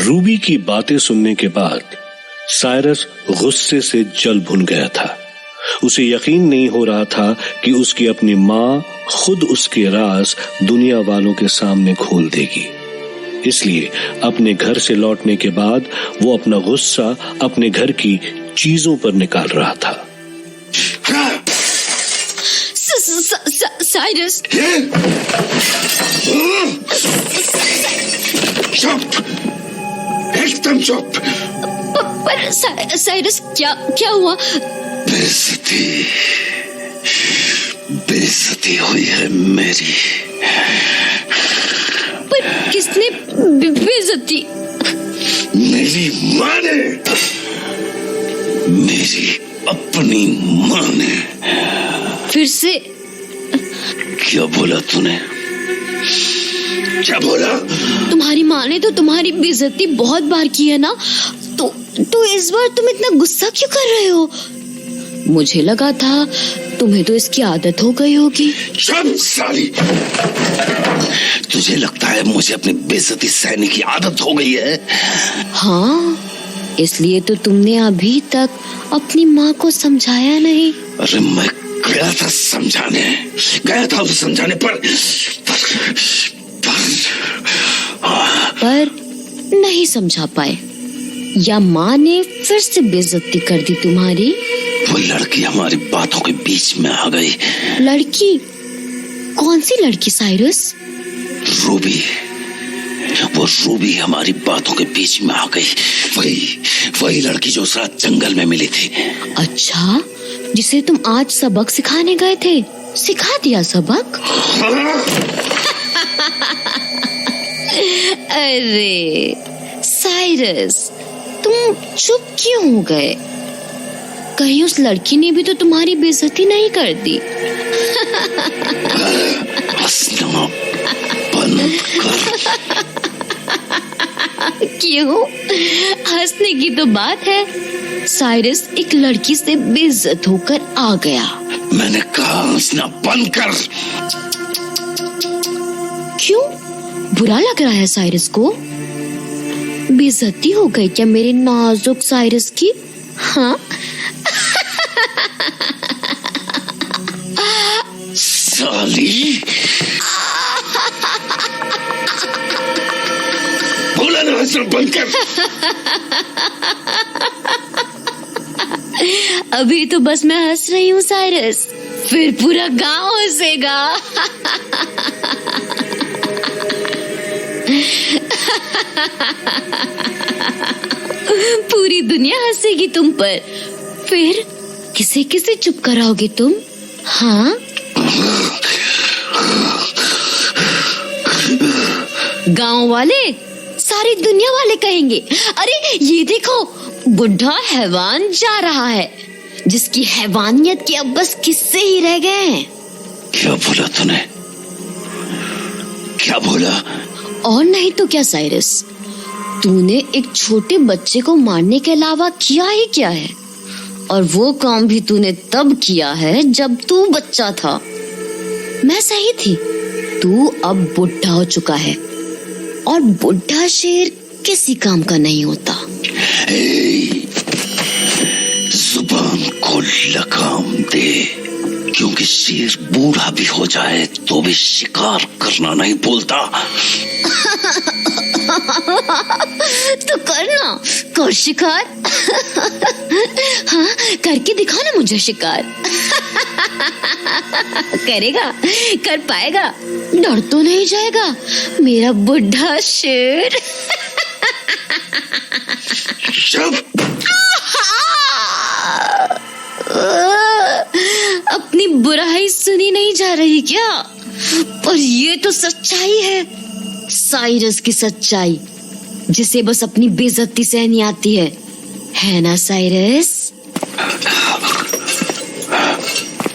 Ruby की बातें सुनने के बाद साइरस गुस्से से जल भुन गया था। उसे यकीन नहीं हो रहा था कि उसकी अपनी माँ खुद उसके राज दुनिया वालों के सामने खोल देगी। इसलिए अपने घर से लौटने के बाद वो अपना गुस्सा अपने घर की चीजों पर निकाल रहा था। साइरस, चुप, एकदम चुप। पर साइरस, क्या हुआ? बेइज्जती हुई है मेरी। पर किसने बेइज्जती? मेरी माँ ने, मेरी अपनी माँ ने। फिर से? क्या बोला तूने? क्या बोला? तुम्हारी माँ ने तो तुम्हारी बेइज्जती बहुत बार की है ना, तो इस बार तुम इतना गुस्सा क्यों कर रहे हो? मुझे लगा था तुम्हें तो इसकी आदत हो गई होगी। चुप साली, तुझे लगता है मुझे अपनी बेइज्जती सहने की आदत हो गई है? हाँ, इसलिए तो तुमने अभी तक अपनी माँ को समझाया नहीं। अरे मैं गया था समझाने पर नहीं समझा पाए, या माँ ने फिर से बेइज्जती कर दी तुम्हारी? वो लड़की हमारी बातों के बीच में आ गई। लड़की? कौन सी लड़की साइरस? रूबी। वो रूबी हमारी बातों के बीच में आ गई। वही लड़की जो उस रात जंगल में मिली थी। अच्छा, जिसे तुम आज सबक सिखाने गए थे, सिखा दिया सबक? अरे साइरस, तुम चुप क्यों हो गए? कहीं उस लड़की ने भी तो तुम्हारी बेइज्जती नहीं कर दी? हंसना बंद कर। क्यों? हंसने की तो बात है। साइरस एक लड़की से बेइज्जत होकर आ गया। मैंने कहा हंसना बंद कर। क्यों? बुरा लग रहा है साइरस को? बेइज्जती हो गई क्या मेरे नाजुक साइरस की? हाँ? साली, बोला ना हंसना बंद कर। अभी तो बस मैं हंस रही हूँ साइरस, फिर पूरा गांव हंसेगा। पूरी दुनिया हंसेगी तुम पर। फिर किसे किसे चुप कराओगे तुम? हाँ? गांव वाले, सारी दुनिया वाले कहेंगे, अरे ये देखो बुढ़ा हैवान जा रहा है, जिसकी हैवानियत के अब बस किस्से ही रह गए हैं। क्या बोला तूने? क्या बोला? और नहीं तो क्या साइरस, तूने एक छोटे बच्चे को मारने के अलावा किया ही क्या है? और वो काम भी तूने तब किया है जब तू बच्चा था। मैं सही थी, तू अब बुढ़ा हो चुका है, और बुढ़ा शेर किसी काम का नहीं होता। जुबान को लगाम दे, क्योंकि शेर बूढ़ा भी हो जाए तो भी शिकार करना नहीं भूलता। तो करना, कर शिकार। हाँ, करके दिखा ना मुझे शिकार। करेगा? कर पाएगा? डर तो नहीं जाएगा मेरा बुढ़ा शेर? अपनी बुराई सुनी नहीं जा रही क्या? पर ये तो सच्चाई है, साइरस की सच्चाई, जिसे बस अपनी बेइज्जती सहनी आती है ना साइरस?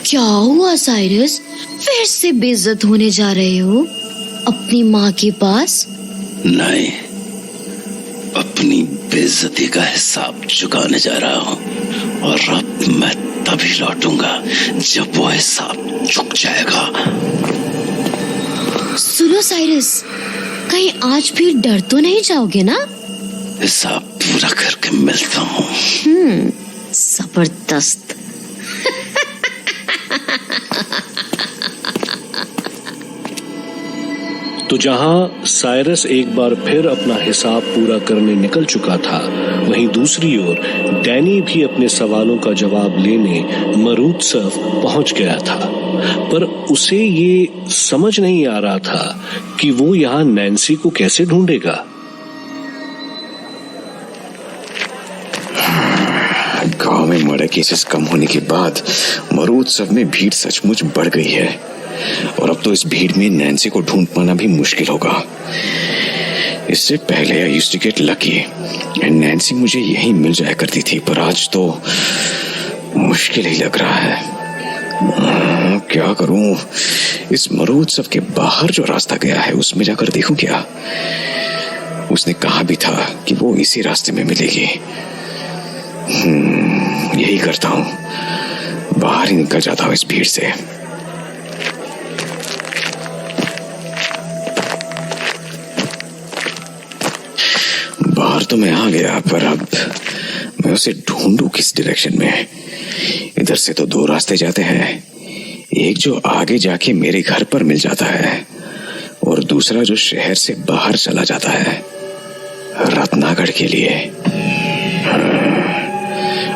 क्या हुआ साइरस, फिर से बेइज्जत होने जा रहे हो अपनी माँ के पास? नहीं, अपनी बेइज्जती का हिसाब चुकाने जा रहा हूँ, और अब मैं तभी लौटूंगा जब वो हिसाब चुक जाएगा। सुनो साइरस, कहीं आज फिर डर तो नहीं जाओगे ना? हिसाब पूरा करके मिलता हूँ। जबरदस्त। तो जहां साइरस एक बार फिर अपना हिसाब पूरा करने निकल चुका था, वहीं दूसरी ओर डैनी भी अपने सवालों का जवाब लेने मरुत्सव पहुंच गया था। पर उसे ये समझ नहीं आ रहा था कि वो यहां नैन्सी को कैसे ढूंढेगा। गांव में मर्डर केसेस कम होने के बाद मरुत्सव में भीड़ सचमुच बढ़ गई है, और अब तो इस भीड़ में नैन्सी को ढूंढ पाना भी मुश्किल होगा। इससे पहले I used to get Lucky and Nancy मुझे यहीं मिल जाया करती थी, पर आज तो मुश्किल ही लग रहा है। क्या करूं? इस मरुत्सव के बाहर जो रास्ता गया है उसमें जाकर देखूं क्या? उसने कहा भी था कि वो इसी रास्ते में मिलेगी। यही करता हूं, बाहर ही निकल जाता हूं इस भीड़ से। बाहर तो मैं आ गया, पर अब मैं उसे ढूंढूं किस डायरेक्शन में? इधर से तो दो रास्ते जाते हैं, एक जो आगे जाके मेरे घर पर मिल जाता है और दूसरा जो शहर से बाहर चला जाता है, रत्नागढ़ के लिए।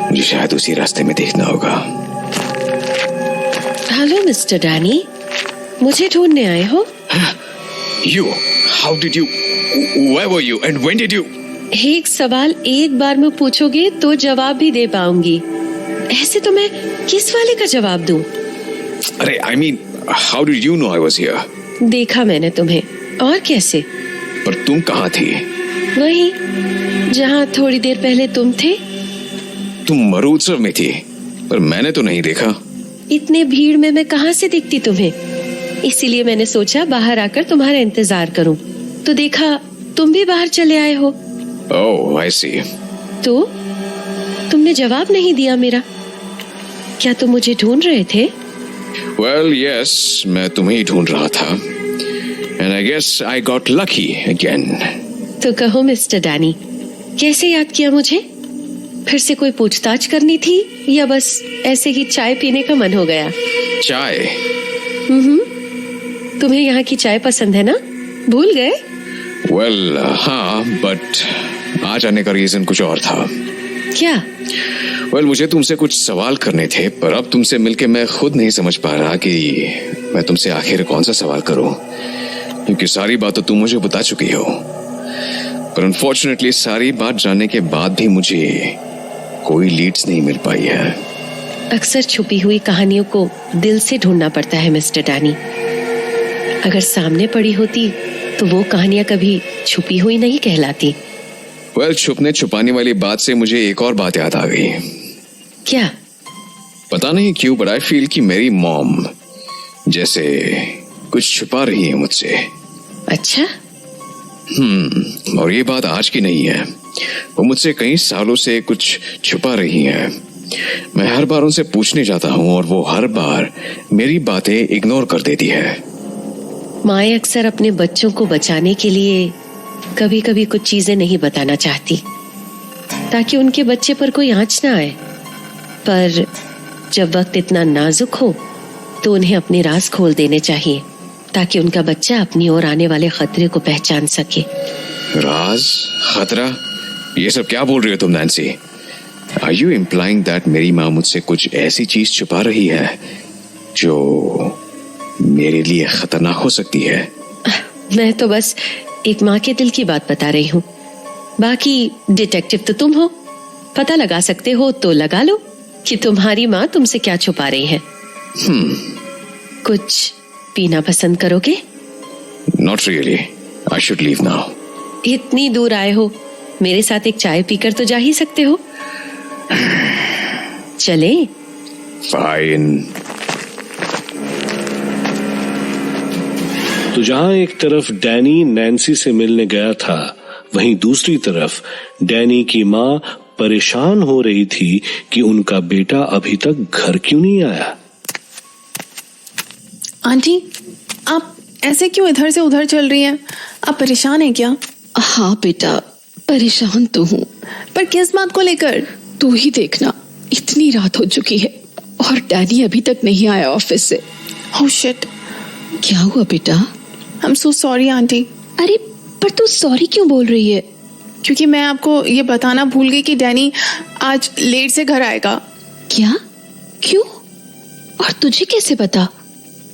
मुझे शायद उसी रास्ते में देखना होगा। हेलो मिस्टर डैनी, मुझे ढूंढने आए हो? You, how did you, where were you and when did you? एक सवाल एक बार में पूछोगे तो जवाब भी दे पाऊंगी, ऐसे तो मैं किस वाले का जवाब दूं? अरे I mean, how did you know I was here? देखा मैंने तुम्हें, और कैसे? पर तुम कहाँ थी? वही जहाँ थोड़ी देर पहले तुम थे। तुम मरुत्सव में थी, पर मैंने तो नहीं देखा। इतने भीड़ में मैं कहाँ से दिखती तुम्हें? इसीलिए मैंने सोचा बाहर आकर तुम्हारा इंतजार करूं, तो देखा तुम भी बाहर चले आए हो। Oh, I see. तो तुमने जवाब नहीं दिया मेरा। क्या तुम मुझे ढूंढ रहे थे? Well, yes, मैं तुम्हें ही ढूंढ रहा था। And I guess I got lucky again. तो कहो मिस्टर डैनी, कैसे याद किया मुझे? फिर से कोई पूछताछ करनी थी या बस ऐसे ही चाय पीने का मन हो गया? चाय? तुम्हें यहाँ की चाय पसंद है ना? भूल गए? Well, हाँ, but आज आने का रीजन कुछ और था। क्या? Well, मुझे तुमसे कुछ सवाल करने थे, पर अब तुमसे मिलके मैं खुद नहीं समझ पा रहा कि मैं तुमसे आखिर कौन सा सवाल करूं, क्योंकि सारी बात तो तुम मुझे बता चुकी हो। पर अनफॉर्चुनेटली सारी बात जानने के बाद भी मुझे कोई लीड्स नहीं मिल पाई है। अक्सर छुपी हुई कहानियों को दिल से ढूंढना पड़ता है मिस्टर डैनी। अगर सामने पड़ी होती तो वो कहानियां कभी छुपी हुई नहीं कहलाती। Well, छुपने छुपाने वाली बात से मुझे एक और बात याद आ गई। क्या? पता नहीं क्यों, बट आई फील कि मेरी मॉम जैसे कुछ छुपा रही है मुझसे। अच्छा? और ये बात आज की नहीं है, वो मुझसे कई सालों से कुछ छुपा रही है। मैं हर बार उनसे पूछने जाता हूँ और वो हर बार मेरी बातें इग्नोर कर देती है। माएं अक्सर अपने बच्चों को बचाने के लिए कभी कभी कुछ चीजें नहीं बताना चाहती, ताकि उनके बच्चे पर कोई आंच ना आए। पर जब वक्त इतना नाजुक हो तो उन्हें अपने राज खोल देने चाहिए, ताकि उनका बच्चा अपनी ओर आने वाले खतरे को पहचान सके। राज? खतरा? ये सब क्या बोल रही हो तुम Nancy? Are you implying that मेरी माँ मुझसे कुछ ऐसी चीज छुपा रही है जो मेरे लिए खतरनाक हो सकती है? मैं तो बस एक माँ के दिल की बात बता रही हूँ। बाकी डिटेक्टिव तो तुम हो, पता लगा सकते हो तो लगा लो कि तुम्हारी माँ तुमसे क्या छुपा रही है। कुछ पीना पसंद करोगे? Not really. I should leave now. इतनी दूर आए हो, मेरे साथ एक चाय पीकर तो जा ही सकते हो। चले? Fine. तो जहां एक तरफ डैनी नैन्सी से मिलने गया था, वहीं दूसरी तरफ डैनी की माँ परेशान हो रही थी कि उनका बेटा अभी तक घर क्यों नहीं आया। आंटी, आप ऐसे क्यों इधर से उधर चल रही हैं? आप परेशान हैं क्या? हाँ बेटा, परेशान तो हूँ, पर किस बात को लेकर? तू ही देखना, इतनी रात हो चुकी है और डैनी अभी तक नहीं आया ऑफिस से। ओह शिट, क्या हुआ बेटा? I am so sorry aunty. अरे पर तू सॉरी क्यों बोल रही है? क्योंकि मैं आपको ये बताना भूल गई कि डैनी आज लेट से घर आएगा। क्या? क्यों? और तुझे कैसे पता?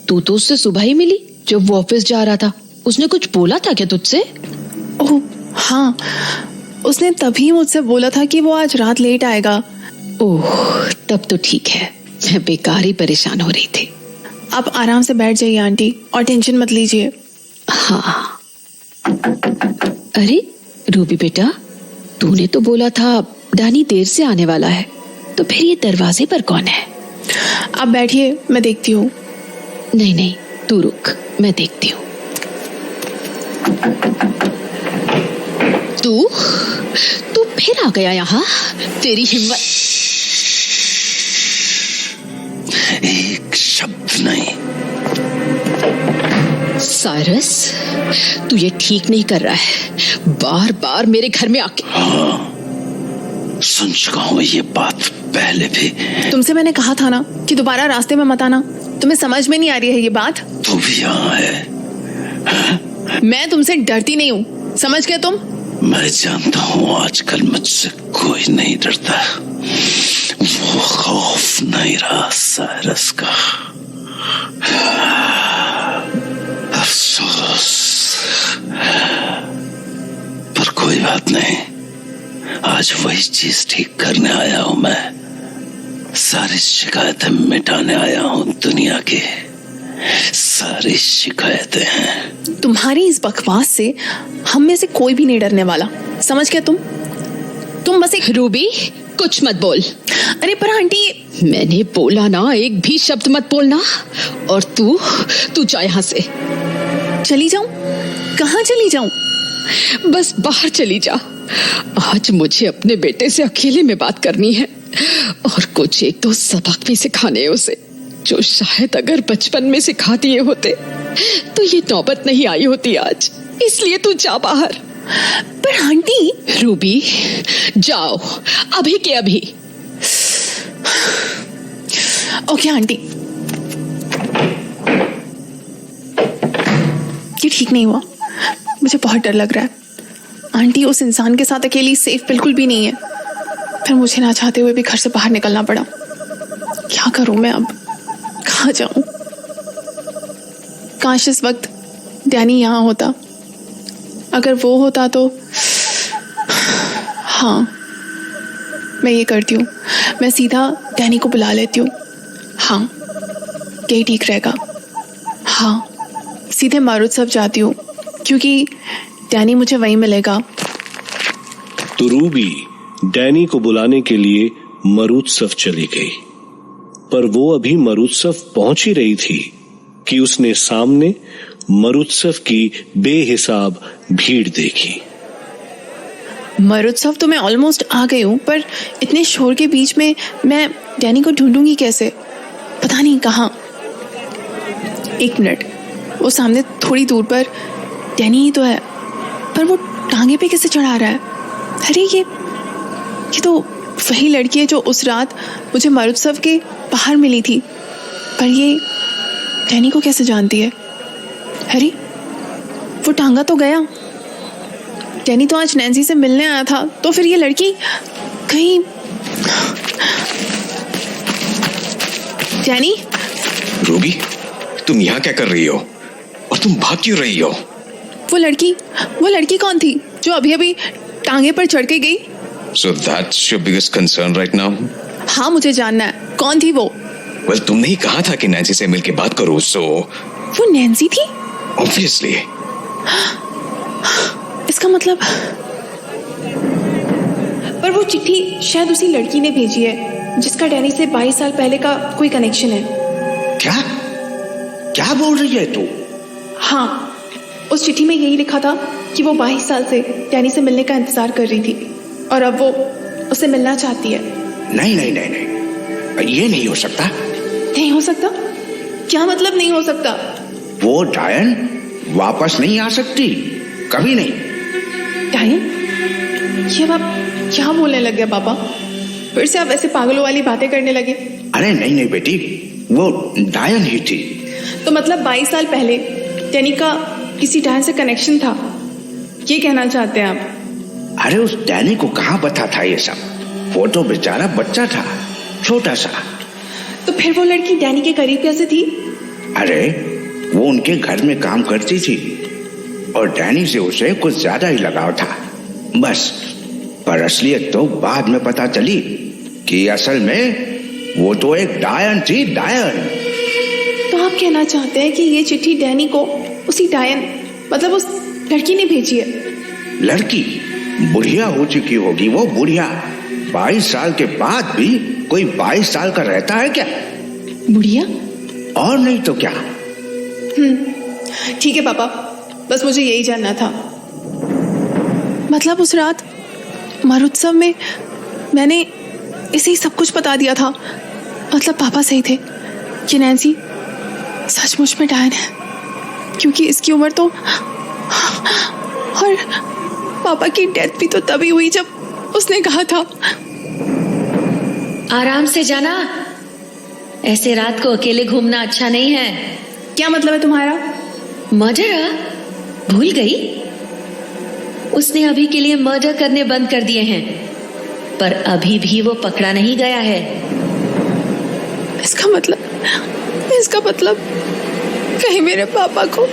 तू तो उससे सुबह ही मिली जब वो ऑफिस जा रहा था। उसने कुछ बोला था क्या तुझसे? ओह हाँ, उसने तभी मुझसे बोला था कि वो आज रात लेट आएगा। ओह तब तो ठीक है, मैं बेकार ही परेशान हो रही थी। आप आराम से बैठ जाइए आंटी और टेंशन मत लीजिए। हाँ। अरे रूबी बेटा, तूने तो बोला था डैनी देर से आने वाला है, तो फिर ये दरवाजे पर कौन है? आप बैठिए, मैं देखती हूँ। नहीं नहीं, तू रुक, मैं देखती हूँ। तू फिर आ गया यहाँ? तेरी हिम्मत। एक शब्द नहीं। साइरस, तू ये ठीक नहीं कर रहा है, बार बार मेरे घर में आके। हाँ, सुन चुका हूँ ये बात पहले भी। तुमसे मैंने कहा था ना कि दोबारा रास्ते में मत आना। तुम्हें समझ में नहीं आ रही है ये बात? तू भी यहाँ है। मैं तुमसे डरती नहीं हूँ, समझ गए तुम? मैं जानता हूँ आजकल मुझसे कोई नहीं डरता। वो खौफ नहीं रहा साइरस का, अफसोस। पर कोई बात नहीं, आज वही चीज ठीक करने आया हूं मैं। सारी शिकायतें मिटाने आया हूं दुनिया की, सारी शिकायतें हैं। तुम्हारी इस बकवास से हम में से कोई भी नहीं डरने वाला, समझ गए तुम? तुम बस एक। रूबी कुछ मत बोल। अरे पर आंटी, मैंने बोला ना, एक भी शब्द मत बोलना। और तू जा यहाँ से। चली जाऊं? कहाँ चली जाऊं? बस बाहर चली जा। आज मुझे अपने बेटे से अकेले में बात करनी है और कुछ एक दो सबक भी सिखाने हैं उसे, जो शायद अगर बचपन में सिखा दिए होते तो ये नौबत नहीं आई होती आज। इसलिए तू जा बाहर। पर आंटी। रूबी जाओ, अभी के अभी। Okay aunty. ये ठीक नहीं हुआ, मुझे बहुत डर लग रहा है। आंटी उस इंसान के साथ अकेली सेफ बिल्कुल भी नहीं है। फिर मुझे ना चाहते हुए भी घर से बाहर निकलना पड़ा। क्या करूं मैं अब? कहाँ जाऊं? काश इस वक्त डैनी यहाँ होता। अगर वो होता तो हाँ, मैं ये करती हूँ, मैं सीधा डैनी को बुला लेती हूँ। हाँ, यही ठीक रहेगा। हाँ, सीधे मारुत्सव जाती हूँ क्योंकि डैनी मुझे वहीं मिलेगा। तो रूबी डैनी को बुलाने के लिए मरुत्सव चली गई, पर वो अभी मरुत्सव पहुंच ही रही थी कि उसने सामने मरुत्सव की बेहिसाब भीड़ देखी। मरुत्सव तो मैं ऑलमोस्ट आ गई हूँ, पर इतने शोर के बीच में मैं डैनी को ढूंढूंगी कैसे? पता नहीं कहाँ। एक मिनट, वो सामने थोड़ी दूर पर डैनी ही तो है, पर वो टांगे पे कैसे चढ़ा रहा है? अरे ये तो वही लड़की है जो उस रात मुझे मरुत्सव के बाहर मिली थी, पर ये डैनी को कैसे जानती है? अरे वो टांगा तो गया। डैनी तो आज नैन्सी से मिलने आया था, तो फिर ये लड़की कहीं। डैनी। रूबी, तुम यहाँ क्या कर रही हो और तुम भाग क्यों रही हो? वो लड़की कौन थी जो अभी अभी टांगे पर चढ़ के गई? So that's your biggest concern right now? हाँ, मुझे जानना है कौन थी वो। Well, तुमने ही कहा था कि नैन्सी से मिलके बात करो, so वो नैन्सी थी? obviously. इसका मतलब, पर वो चिट्ठी शायद उसी लड़की ने भेजी है जिसका डैनी से 22 साल पहले का कोई कनेक्शन है। क्या बोल रही है तू? हाँ, उस चिट्ठी में यही लिखा था कि वो 22 साल से डैनी से मिलने का इंतजार कर रही थी और अब वो उससे मिलना चाहती है। नहीं, ये नहीं हो सकता। नहीं हो सकता? क्या मतलब नहीं हो सकता? वो डायन वापस नहीं आ सकती, कभी नहीं। डायन? ये अब आप क्या बोलने लग गए पापा? फिर से आप ऐसे पागलों वाली बातें करने लगे? अरे नहीं नहीं बेटी, वो डायन ही थी। तो मतलब 22 साल पहले डैनी का किसी डायन से कनेक्शन था, ये कहना चाहते हैं आप? अरे उस डैनी को कहाँ पता था ये सब? वो तो बेचारा बच्चा था, छोटा सा। तो फिर वो लड़की डैनी के करीब कैसे थी? अरे वो उनके घर में काम करती थी और डैनी से उसे कुछ ज्यादा ही लगाव था, बस। पर असलियत तो बाद में पता चली कि असल में वो तो एक डायन थी, डायन। तो आप कहना चाहते हैं कि ये चिट्ठी डैनी को उसी डायन, मतलब उस लड़की ने भेजी है? लड़की बुढ़िया हो चुकी होगी वो, बुढ़िया। 22 साल के बाद भी कोई 22 साल का रहता है क्या? बुढ़िया? और नहीं तो क्या। ठीक है पापा, बस मुझे यही जानना था। मतलब उस रात महोत्सव में मैंने इसे ही सब कुछ बता दिया था। मतलब पापा सही थे कि नैन्सी सचमुच में डायन है, क्योंकि इसकी उम्र तो, और पापा की डेथ भी तो तभी हुई जब उसने कहा था। आराम से जाना, ऐसे रात को अकेले घूमना अच्छा नहीं है। क्या मतलब है तुम्हारा? मर्डर? भूल गई? उसने अभी के लिए मर्डर करने बंद कर दिए हैं, पर अभी भी वो पकड़ा नहीं गया है। इसका मतलब कहीं मेरे पापा को